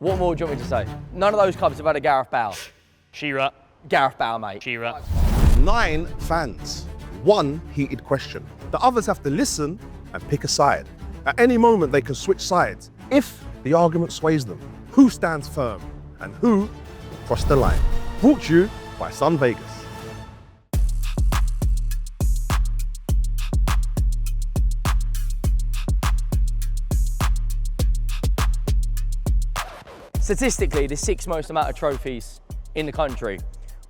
What more do you want me to say? None of those clubs have had a Gareth Bale. Shearer. Gareth Bale, mate. Shearer. 9 fans, 1 heated question. The others have to listen and pick a side. At any moment, they can switch sides if the argument sways them. Who stands firm and who will cross the line? Brought to you by Sun Vegas. Statistically, the 6th most amount of trophies in the country.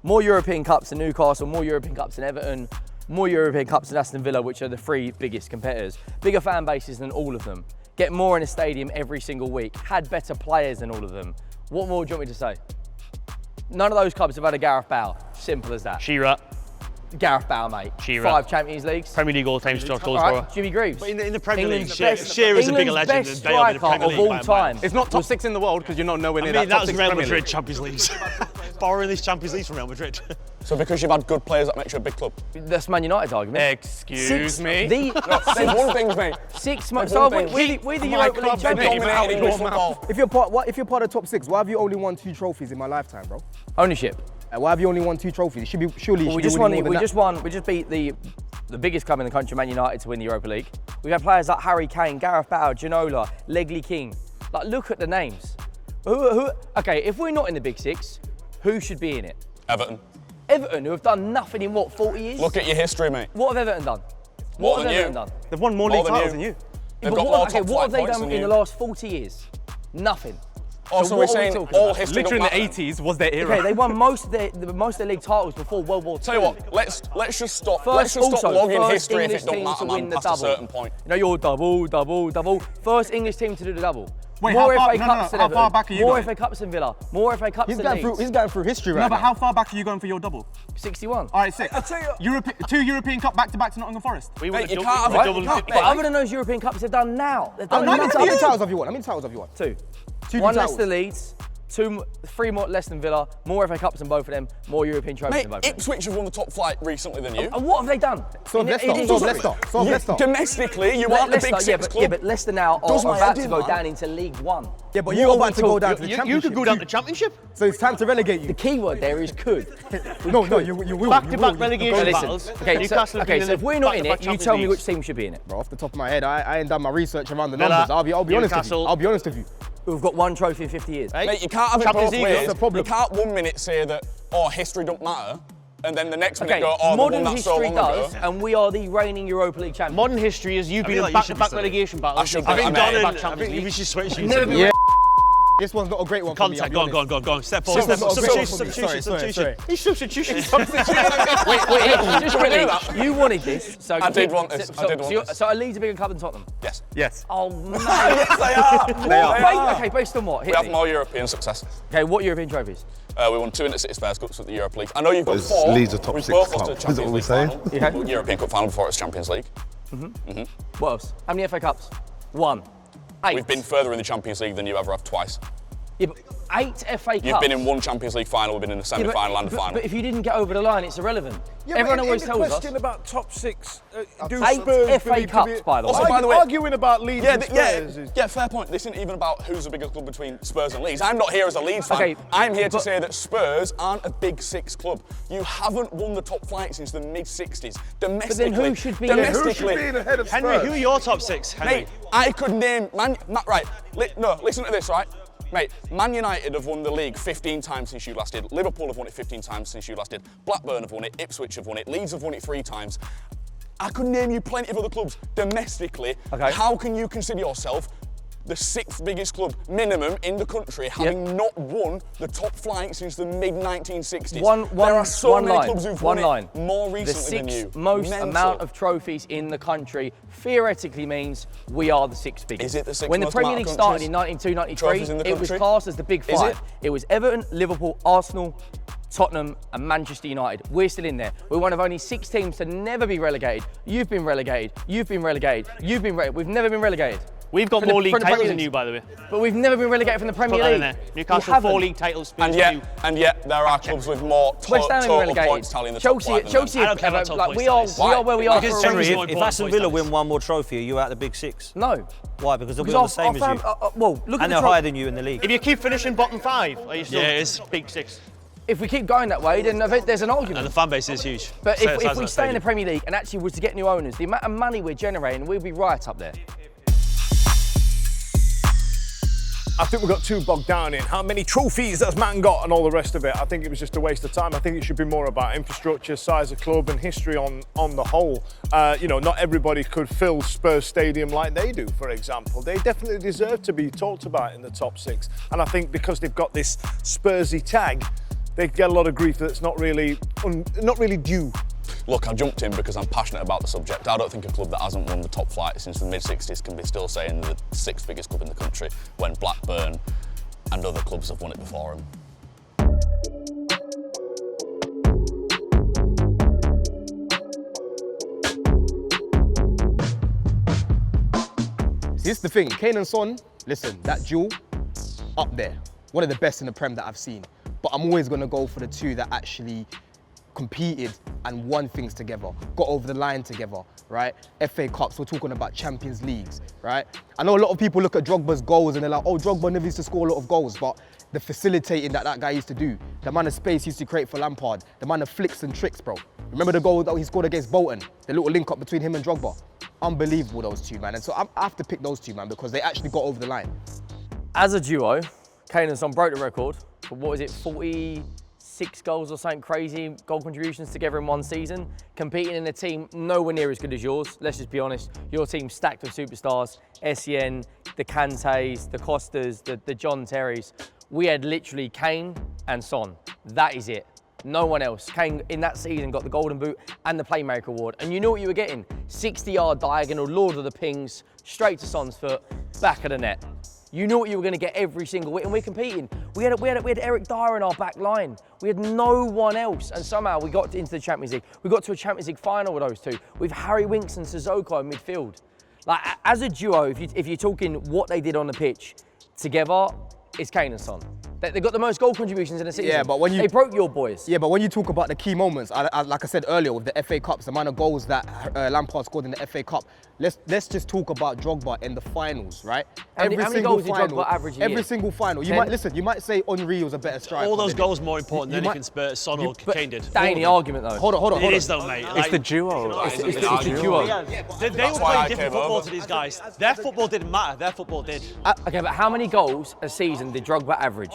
More European Cups than Newcastle, more European Cups than Everton, more European Cups than Aston Villa, which are the 3 biggest competitors. Bigger fan bases than all of them. Get more in a stadium every single week. Had better players than all of them. What more do you want me to say? None of those clubs have had a Gareth Bale. Simple as that. Shearer. Gareth Bale, mate. Shearer. 5 Champions Leagues. Premier League all-time goal All scorer. right, Jimmy Greaves. But in the Premier League, England's Shearer's a bigger England's legend best than Bale in the striker Premier of League. all time. It's not top 6 in the world because you're not nowhere near I mean, that top was 6 Real Premier Madrid League. Champions Leagues. Borrowing these Champions Leagues from Real Madrid. So because you've had good players, that makes you a big club? That's Man United's argument. Excuse me. They've won things, mate. 6 months. They've So won we're the Europa League champions. Dominated English football. If you're part of the top 6, why have you only won 2 trophies in my lifetime, bro? Ownership. Why have you only won 2 trophies? It should be surely. Well, we just beat the biggest club in the country, Man United, to win the Europa League. We've had players like Harry Kane, Gareth Bale, Ginola, Ledley King. Like, look at the names. Okay, if we're not in the big 6, who should be in it? Everton. Everton, who have done nothing in what, 40 years? Look at your history, mate. What have Everton done? More What than have you. Everton done? They've won more More league than titles you. than you. They've But got more what top have they flight done points in than the you. last 40 years? Nothing. Also, So we're what are we saying talking all about? history Literally in don't the matter. 80s was their era. Okay, they won most of their league titles before World War II. Tell you what, let's just stop. First, Let's just stop also, logging first history if English it don't team matter, to win man, the past a double. certain point. You know, you're double. First English team to do the double. Wait, more how far- FA no, Cups no, than how Everton. far back are you More going? FA Cups than Villa. More FA Cups He's than going Leeds. through history right No, now. but how far back are you going for your double? 61. All right, 6. 2 European Cup back-to-back to Nottingham Forest. We Mate, would you have can't have a Right? double. But other than those European Cups they've done now. They've done How many nothing. titles have you won? How many titles have you won? 2. 2 One titles. less than Leeds. 3 more less than Villa. More FA Cups than both of them. More European trophies Mate, than both of them. Ipswich have won the top flight recently than you. And what have they done? So have Leicester. in So have history? Leicester. So have Leicester. Domestically, you aren't the big Leicester, 6 club. yeah, but Leicester now Does are my about head to in, go man. down into League One. Yeah, but you're about to go down to the You Championship. could go down to Championship. So it's time to relegate The you. key word there is could. No, you will. Back-to-back relegation Listen, battles. okay, Newcastle have been so in if we're not in it, back-to-back you tell me Champions which team should be in it. Bro, off the top of my head, I ain't done my research around the Villa, numbers. I'll be honest with you. Newcastle. I'll be honest with you. We've got 1 trophy in 50 years. Right? Mate, you can't have it Champions both League, ways. that's the problem. You can't 1 minute say that, oh, history don't matter, and then the next minute Okay, go, oh, they modern won that so history long does, ago. and we are the reigning Europa League champions. Modern history is you've been feel in like you should be back-to-back saying- relegation battles. I should You've be- been I done mean, in I Champions League. We should switch. Yeah. This one's not a great one for me. I'll Contact. be Go honest. on. Step This forward. one's not a great one Substitution. for me. Sorry. He's substitution. Wait, just quickly, you wanted this, so I did want this, I did want this. So are Leeds a bigger club than Tottenham? Yes. Yes. Oh man. Yes, they are. They are. Okay, based on what? We Hit have me. more European success. Okay, what European trophies? We won 2 in the City Spurs Cups at the Europa League. I know you've got Is 4. Leeds a top We've 6 both club? lost the Is that what we Champions say? League final. European Cup final before it's Champions League. What else? How many FA Cups? 1. 8. We've been further in the Champions League than you ever have twice. Yeah, but 8 FA Cups. You've been in 1 Champions League final, we've been in the Yeah, but- semi-final and the final. But if you didn't get over the line, it's irrelevant. Everyone always tells us. question about top 6, do 8 Spurs FA believe to Cups, be- by the Also, way. by the way, arguing about Leeds and Spurs is... yeah, fair point. This isn't even about who's the bigger club between Spurs and Leeds. I'm not here as a Leeds fan. Okay, I'm here to but- say that Spurs aren't a big 6 club. You haven't won the top flight since the mid-60s. Domestically. who should be- domestically. Who should be in ahead of Henry, Spurs? who are your top 6? Henry. Mate, I could name right. Listen to this, right? Mate, Man United have won the league 15 times since you last did. Liverpool have won it 15 times since you last did. Blackburn have won it. Ipswich have won it. Leeds have won it 3 times. I could name you plenty of other clubs domestically. Okay. How can you consider yourself the 6th biggest club minimum in the country, having not won the top flight since the mid-1960s? There are so many clubs who've won it more recently than you. The 6th most Mental. amount of trophies in the country theoretically means we are the 6th biggest. Is it the 6th When the most Premier amount League of started in trophies 92-93, in the it was country? classed as the Big Is Five. it? It was Everton, Liverpool, Arsenal, Tottenham and Manchester United. We're still in there. We're one of only 6 teams to never be relegated. You've been relegated. You've been relegated. You've been relegated. We've never been relegated. We've got From the- more league from the titles Premier than League. you, by the way. But we've never been relegated from the Premier Put that League. in there. Newcastle, We haven't. 4 league titles. Spurs, And 2. yet there are clubs with more West Ham total relegated. points tally in the top Chelsea, flight than Chelsea, I don't care about like, top we points are where we are. Because For a Henry, reason. more If important Aston points Villa tally. win one more trophy, are you out of the big six? No. Why? Because they'll be Because on the same as you. well, look at And the they're tro- higher than you in the league. If you keep finishing bottom 5, are you still big 6? If we keep going that way, then there's an argument. And the fan base is huge. But Same if size we of stay in the stadium. Premier League and actually was to get new owners, the amount of money we're generating, we'll be right up there. I think we got too bogged down in how many trophies has man got and all the rest of it. I think it was just a waste of time. I think it should be more about infrastructure, size of club and history on the whole. You know, not everybody could fill Spurs Stadium like they do, for example. They definitely deserve to be talked about in the top 6. And I think because they've got this Spursy tag, they get a lot of grief that's not really due. Look, I jumped in because I'm passionate about the subject. I don't think a club that hasn't won the top flight since the mid-60s can be still saying they're the 6th biggest club in the country when Blackburn and other clubs have won it before them. See, this is the thing. Kane and Son, listen, that duel, up there. One of the best in the Prem that I've seen. But I'm always going to go for the two that actually competed and won things together, got over the line together, right? FA Cups, we're talking about Champions Leagues, right? I know a lot of people look at Drogba's goals and they're like, oh, Drogba never used to score a lot of goals, but the facilitating that guy used to do, the amount of space he used to create for Lampard, the amount of flicks and tricks, bro. Remember the goal that he scored against Bolton? The little link up between him and Drogba? Unbelievable, those two, man. And so I have to pick those two, man, because they actually got over the line. As a duo, Kane and Son broke the record for, what is it, 46 goals or something crazy, goal contributions together in one season, competing in a team nowhere near as good as yours. Let's just be honest, your team's stacked with superstars, SEN, the Kantés, the Costas, the John Terrys. We had literally Kane and Son. That is it. No one else. Kane in that season got the Golden Boot and the Playmaker Award. And you knew what you were getting. 60-yard diagonal, Lord of the Pings, straight to Son's foot, back of the net. You knew what you were going to get every single week, and we're competing. We had Eric Dyer in our back line. We had no one else, and somehow we got into the Champions League. We got to a Champions League final with those two, with Harry Winks and Sissoko in midfield. Like, as a duo, if you're talking what they did on the pitch together, it's Kane and Son. They got the most goal contributions in the season. Yeah, but when they broke your boys. Yeah, but when you talk about the key moments, like I said earlier with the FA Cups, the amount of goals that Lampard scored in the FA Cup, let's just talk about Drogba in the finals, right? How many goals did Drogba average a year? Every single final. You 10? you might say Henry was a better striker. All those than him. goals more important than anything Spurs, Son or Kane did. That ain't the argument, though. Hold on. It is though, mate. It's the duo. It's the duo. They were playing different football to these guys. Their football didn't matter. Their football did. Okay, but how many goals a season did Drogba average?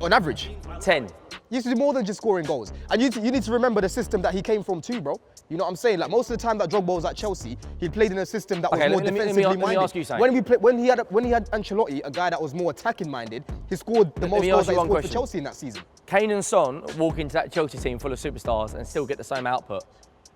On average. 10. He used to do more than just scoring goals. And you need to remember the system that he came from too, bro. You know what I'm saying? Like most of the time that Drogba was at Chelsea, he played in a system that was more defensively minded. Let me ask you something. When he had Ancelotti, a guy that was more attacking minded, he scored the most goals that he scored for Chelsea in that season. Kane and Son walk into that Chelsea team full of superstars and still get the same output.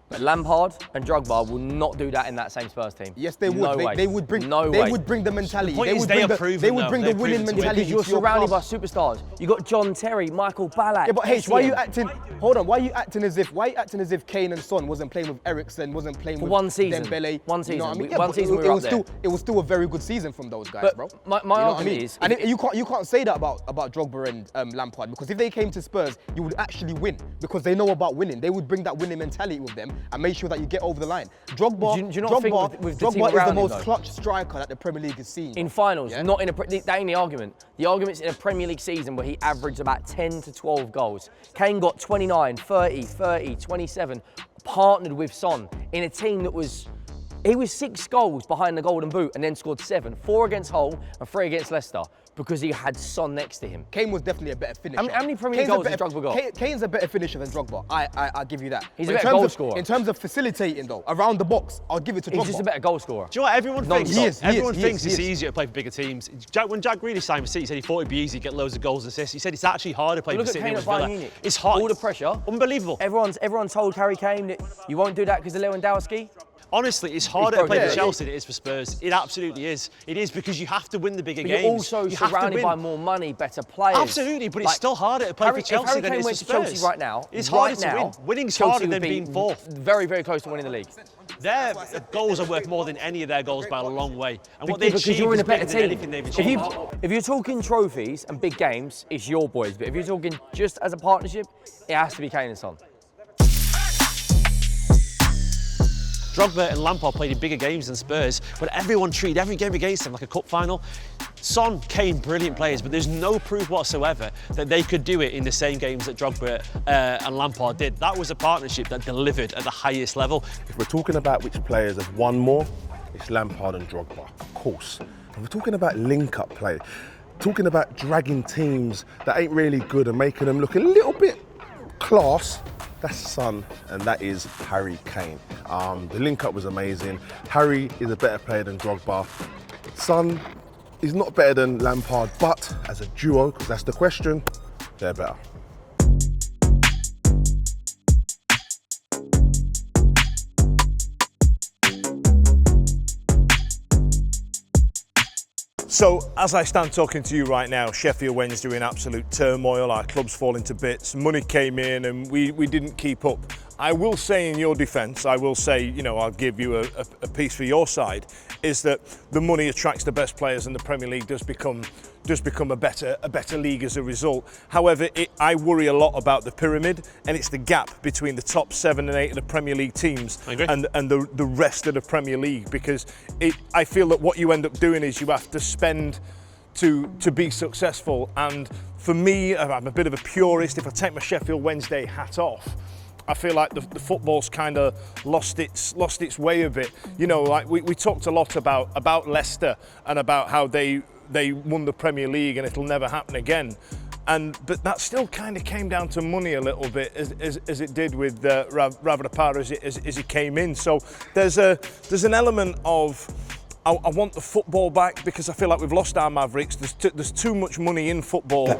But Lampard and Drogba will not do that in that same Spurs team. Yes, they would. No way. They would bring. No they way. would bring the mentality. The point they is would they bring are the, proven They would now. bring They're the winning proven to win. mentality. Because you're to your surrounded by club. superstars. You got John Terry, Michael Ballack. Yeah, but H, why are you Essien. acting? Hold on. Why are you acting as if Kane and Son wasn't playing with Eriksen, wasn't playing with one season. Dembele? One season. You know what I mean? One but season we it were was up still there. it was still a very good season from those guys, But bro. my You know what I argument mean? is, and you can't say that about Drogba and Lampard, because if they came to Spurs, you would actually win because they know about winning. They would bring that winning mentality with them and make sure that you get over the line. Drogba, Do you not think with the team Drogba is around the him, most though? clutch striker that the Premier League has seen. in finals, Yeah. not in a. That ain't the argument. The argument's in a Premier League season where he averaged about 10 to 12 goals. Kane got 29, 30, 27, partnered with Son in a team that was. He was 6 goals behind the Golden Boot and then scored 7, 4 against Hull and 3 against Leicester because he had Son next to him. Kane was definitely a better finisher. How many Premier League goals has Drogba got? Kane's a better finisher than Drogba. I'll give you that. He's But a better in terms goal of- scorer. In terms of facilitating though, around the box, I'll give it to Drogba. He's just a better goal scorer. Do you know what everyone thinks? Non-stop. Everyone thinks he it's is. easier to play for bigger teams. When Jack Grealish signed with City, he said he thought it'd be easy to get loads of goals and assists. He said it's actually harder to play Look for at City Kane than at with Villa. Bayern Munich. It's hard. All the pressure. Unbelievable. Everyone told Harry Kane that you won't do that because of Lewandowski. Honestly, it's harder to play broken for it. Chelsea than it is for Spurs. It absolutely is. It is because you have to win the bigger But games. you're also You have to surrounded win. by more money, better players. Absolutely, but it's still harder to play for Chelsea if Harry than Kane it is went for to Chelsea Spurs. right now, It's harder right now, to win. Winning's Chelsea harder would than be being fourth. Very, very close to winning the league. Their goals are worth more than any of their goals by a long way. And what they Because achieve you're in is a better bigger than team. anything they've achieved. If you're talking trophies and big games, it's your boys. But if you're talking just as a partnership, it has to be Kane and Son. Drogba and Lampard played in bigger games than Spurs, but everyone treated every game against them like a cup final. Son, Kane, brilliant players, but there's no proof whatsoever that they could do it in the same games that Drogba and Lampard did. That was a partnership that delivered at the highest level. If we're talking about which players have won more, it's Lampard and Drogba, of course. If we're talking about link-up play, talking about dragging teams that ain't really good and making them look a little bit class, that's Son, and that is Harry Kane. The link-up was amazing. Harry is a better player than Drogba. Son is not better than Lampard, but as a duo, because that's the question, they're better. So, as I stand talking to you right now, Sheffield Wednesday are in absolute turmoil. Our club's falling to bits. Money came in and we didn't keep up. I will say in your defence, I will say, you know, I'll give you a piece for your side, is that the money attracts the best players and the Premier League does become a better league as a result. However, I worry a lot about the pyramid, and it's the gap between the top 7 and 8 of the Premier League teams and the rest of the Premier League, because I feel that what you end up doing is you have to spend to be successful. And for me, I'm a bit of a purist. If I take my Sheffield Wednesday hat off, I feel like the football's kind of lost its way a bit. You know, like we talked a lot about Leicester and about how they won the Premier League and it'll never happen again. But that still kind of came down to money a little bit, as it did with Ravapara as he came in. So there's an element of I want the football back, because I feel like we've lost our Mavericks. There's too much money in football,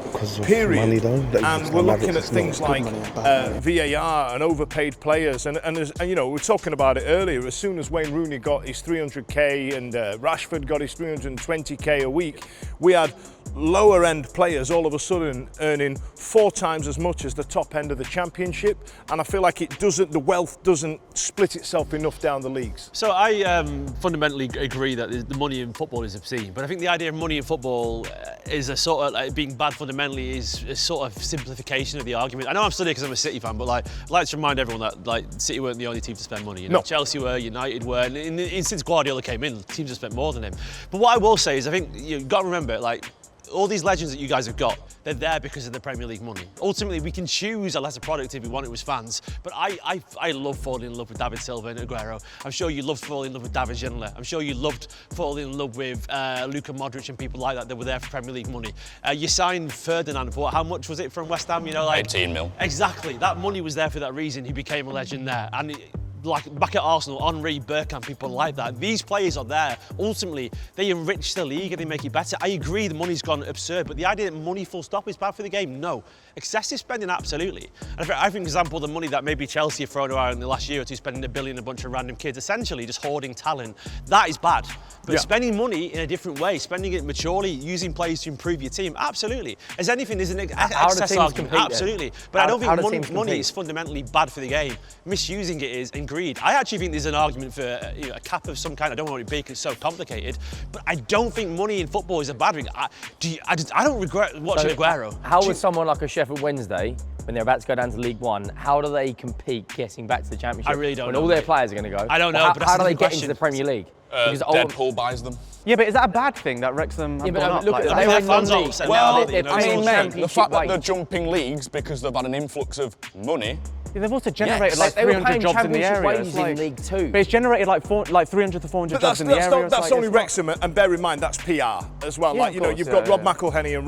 period. Money, though, and we're looking at things like VAR and overpaid players. And you know, we were talking about it earlier. As soon as Wayne Rooney got his 300k and Rashford got his 320k a week, we had lower end players all of a sudden earning 4 times as much as the top end of the Championship. And I feel like the wealth doesn't split itself enough down the leagues. So I fundamentally agree that the money in football is obscene, but I think the idea of money in football is a sort of like being bad fundamentally is a sort of simplification of the argument. I know I'm studying because I'm a City fan, but like I'd like to remind everyone that like City weren't the only team to spend money. You know, Chelsea were, United were, and since Guardiola came in, teams have spent more than him. But what I will say is I think you've got to remember, like, all these legends that you guys have got, they're there because of the Premier League money. Ultimately, we can choose a lesser product if we want it as fans, but I love falling in love with David Silva and Aguero. I'm sure you loved falling in love with David Ginola. I'm sure you loved falling in love with Luka Modric and people like that were there for Premier League money. You signed Ferdinand for how much was it from West Ham? You know, like 18 mil. Exactly. That money was there for that reason. He became a legend there. And like back at Arsenal, Henry, Bergkamp, people like that. These players are there. Ultimately, they enrich the league and they make it better. I agree the money's gone absurd, but the idea that money full stop is bad for the game, no. Excessive spending, absolutely. And I think, for example, the money that maybe Chelsea have thrown around in the last year or two, spending $1 billion on a bunch of random kids, essentially just hoarding talent, that is bad. But spending money in a different way, spending it maturely, using players to improve your team, absolutely. As anything, there's an excess argument, absolutely. But I don't think money is fundamentally bad for the game. Misusing it is, and greed. I actually think there's an argument for a cap of some kind. I don't know what it be because it's so complicated, but I don't think money in football is a bad thing. I don't regret watching Aguero. How would someone like a Sheffield Wednesday, when they're about to go down to League One, how do they compete getting back to the Championship? I really don't know. When all their players are going to go. I don't know, but how do they get into the Premier League? Deadpool buys them. Yeah, but is that a bad thing that Wrexham have gone up? Look Like, at they were in non-league. Well, they're I mean, mate, the fact that they're wage. jumping leagues because they've had an influx of money. Yeah, they've also generated Yes. like They were 300 paying jobs in the championship area. wages It's like, in League Two. But it's generated like 300 to 400 jobs in the area. That's only Wrexham, and bear in mind that's PR as well. Yeah, like, you know, course, you've got Rob McElhenney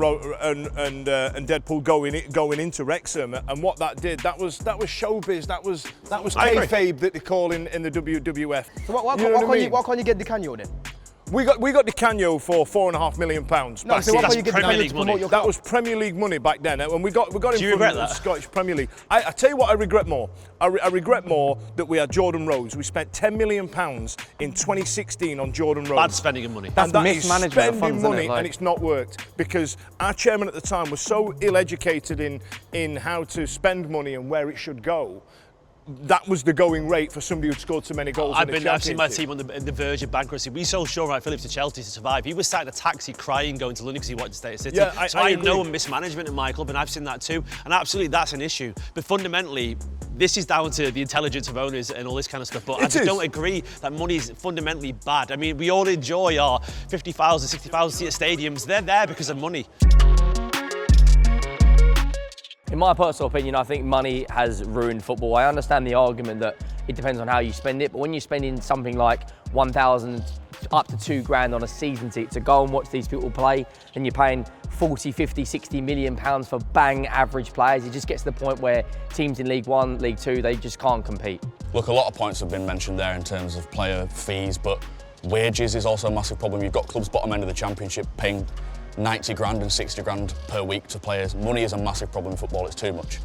and Deadpool going into Wrexham, and what that did, that was showbiz. That was kayfabe that they call in the WWF. So why can't you get Di Canio then? We got Di Canio for £4.5 million. No, so why can't you get Di Premier Canio League to money. promote your That club? was Premier League money back then, and we got him Do you from regret the that? Scottish Premier League. I tell you what, I regret more. I regret more that we had Jordan Rhodes. We spent £10 million in 2016 on Jordan Rhodes. Bad spending of money. That's and that is mismanagement of spending funds, isn't money, it? Like- and it's not worked because our chairman at the time was so ill-educated in how to spend money and where it should go. that was the going rate for somebody who'd scored so many goals in the Championship. I've seen my team on the verge of bankruptcy. We sold Wright Phillips to Chelsea to survive. He was sat in a taxi crying going to London because he wanted to stay at City. Yeah, I agree. know mismanagement in my club, and I've seen that too. And absolutely, that's an issue. But fundamentally, this is down to the intelligence of owners and all this kind of stuff. But I just don't agree that money is fundamentally bad. I mean, we all enjoy our 50,000, 60,000 seat stadiums. They're there because of money. In my personal opinion, I think money has ruined football. I understand the argument that it depends on how you spend it, but when you're spending something like 1,000 up to £2,000 on a season ticket to go and watch these people play, and you're paying 40, 50, 60 million pounds for bang average players, it just gets to the point where teams in League One, League Two, they just can't compete. Look, a lot of points have been mentioned there in terms of player fees, but wages is also a massive problem. You've got clubs bottom end of the Championship paying 90 grand and 60 grand per week to players. Money is a massive problem in football, it's too much.